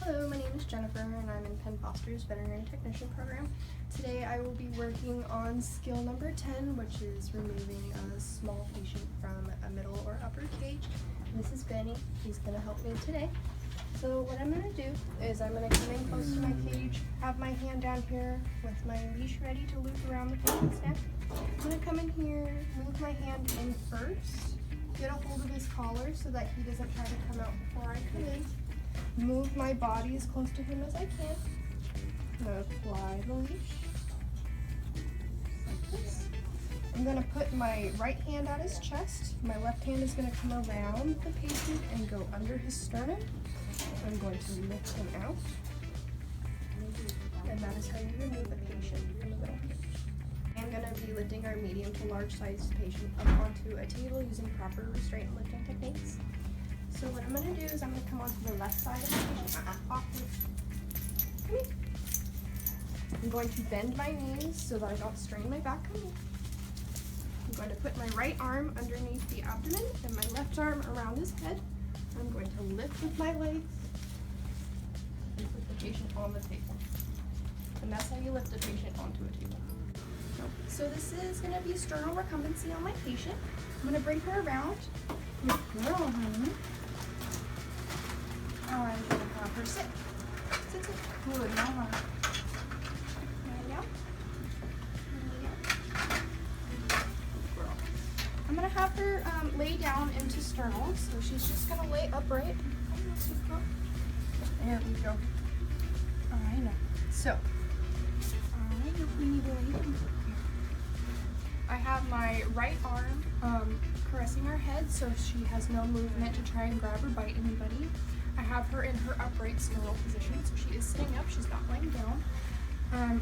Hello, my name is Jennifer and I'm in Penn Foster's Veterinary Technician program. Today I will be working on skill number 10, which is removing a small patient from a middle or upper cage. This is Benny. He's going to help me today. So what I'm going to do is I'm going to come in close to my cage, have my hand down here with my leash ready to loop around the patient's neck. I'm going to come in here, move my hand in first, get a hold of his collar so that he doesn't try to come out before I come in. Move my body as close to him as I can. I'm going to apply the leash, like this. I'm going to put my right hand on his chest. My left hand is going to come around the patient and go under his sternum. I'm going to lift him out. And that is how you remove a patient from the middle cage. I'm going to be lifting our medium to large sized patient up onto a table using proper restraint and lifting techniques. So what I'm going to do is I'm going to come onto the left side of the patient. Come here. I'm going to bend my knees so that I don't strain my back. I'm going to put my right arm underneath the abdomen and my left arm around his head. I'm going to lift with my legs and put the patient on the table. And that's how you lift a patient onto a table. So this is going to be sternal recumbency on my patient. I'm going to bring her around. Good girl, honey. I'm going to have her sit. Sit, sit. Good, now, honey. Lay down. Lay down. Good girl. I'm going to have her lay down into sternal, so she's just going to lay upright. There we go. I know. So, we need to lay down. I have my right arm caressing her head so she has no movement to try and grab or bite anybody. I have her in her upright sterile position, so she is sitting up, she's not laying down.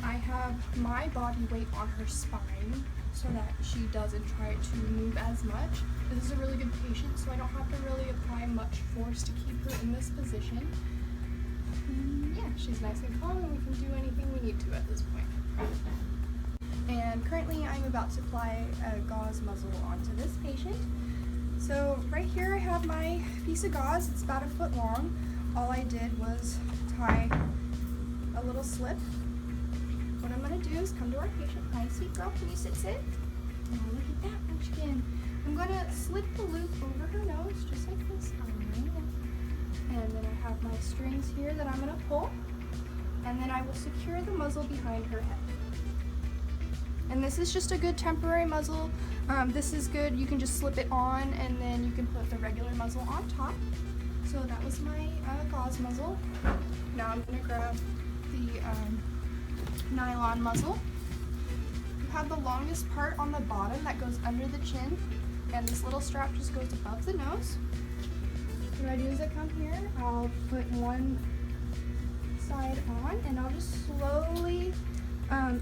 I have my body weight on her spine so that she doesn't try to move as much. This is a really good patient, so I don't have to really apply much force to keep her in this position. Yeah, she's nice and calm and we can do anything we need to at this point. And currently I'm about to apply a gauze muzzle onto this patient. So right here I have my piece of gauze. It's about 1 foot long. All I did was tie a little slip. What I'm going to do is come to our patient. Hi, sweet girl, can you sit? Oh, look at that munchkin. I'm going to slip the loop over her nose, just like this. And then I have my strings here that I'm going to pull. And then I will secure the muzzle behind her head. And this is just a good temporary muzzle. This is good, you can just slip it on and then you can put the regular muzzle on top. So that was my gauze muzzle. Now I'm going to grab the nylon muzzle. You have the longest part on the bottom that goes under the chin, and this little strap just goes above the nose. What I do is I come here, I'll put one side on and I'll just slowly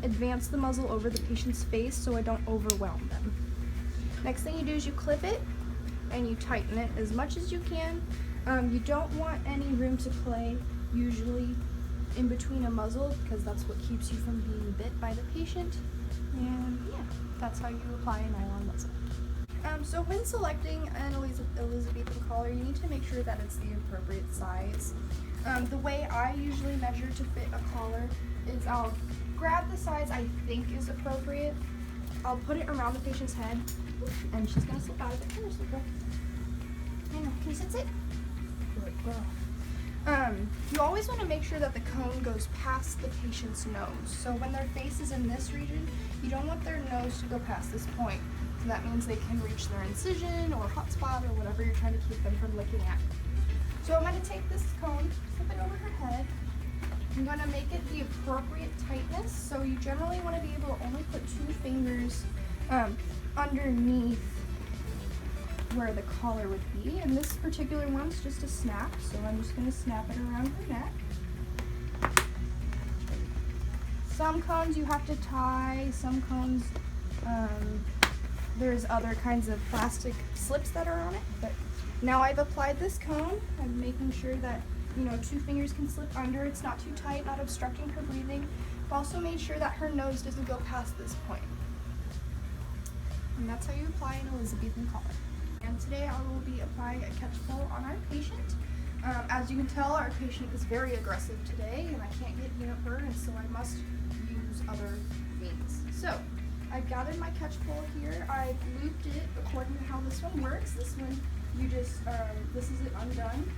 advance the muzzle over the patient's face so I don't overwhelm them. Next thing you do is you clip it and you tighten it as much as you can. You don't want any room to play usually in between a muzzle because that's what keeps you from being bit by the patient. And yeah, that's how you apply a nylon muzzle. So when selecting an Elizabethan collar, you need to make sure that it's the appropriate size. The way I usually measure to fit a collar is I'll grab the size I think is appropriate. I'll put it around the patient's head, and she's gonna slip out of it. Come here, sweet girl. I know. Can you sit? Good girl. You always want to make sure that the cone goes past the patient's nose. So when their face is in this region, you don't want their nose to go past this point. So that means they can reach their incision or hot spot or whatever you're trying to keep them from looking at. So I'm going to take this cone, slip it over her head. I'm going to make it the appropriate tightness. So you generally want to be able to only put 2 fingers underneath where the collar would be. And this particular one's just a snap, so I'm just going to snap it around her neck. Some cones you have to tie, some cones there's other kinds of plastic slips that are on it. But now I've applied this cone, I'm making sure that 2 fingers can slip under. It's not too tight, not obstructing her breathing. I've also made sure that her nose doesn't go past this point. And that's how you apply an Elizabethan collar. And today I will be applying a catch pull on our patient. As you can tell, our patient is very aggressive today, and I can't get near her, and so I must use other means. So, I've gathered my catch pole here. I've looped it according to how this one works. This one, you just, this is it undone,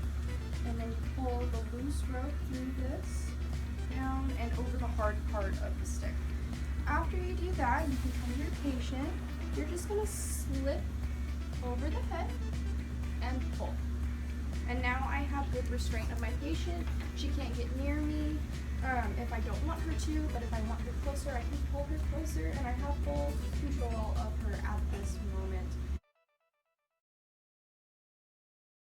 and then you pull the loose rope through this, down and over the hard part of the stick. After you do that, you can come to your patient. You're just going to slip over the head and pull. And now I have good restraint of my patient. She can't get near me if I don't want her to, but if I want her closer, I can pull her closer, and I have full control of her at this moment.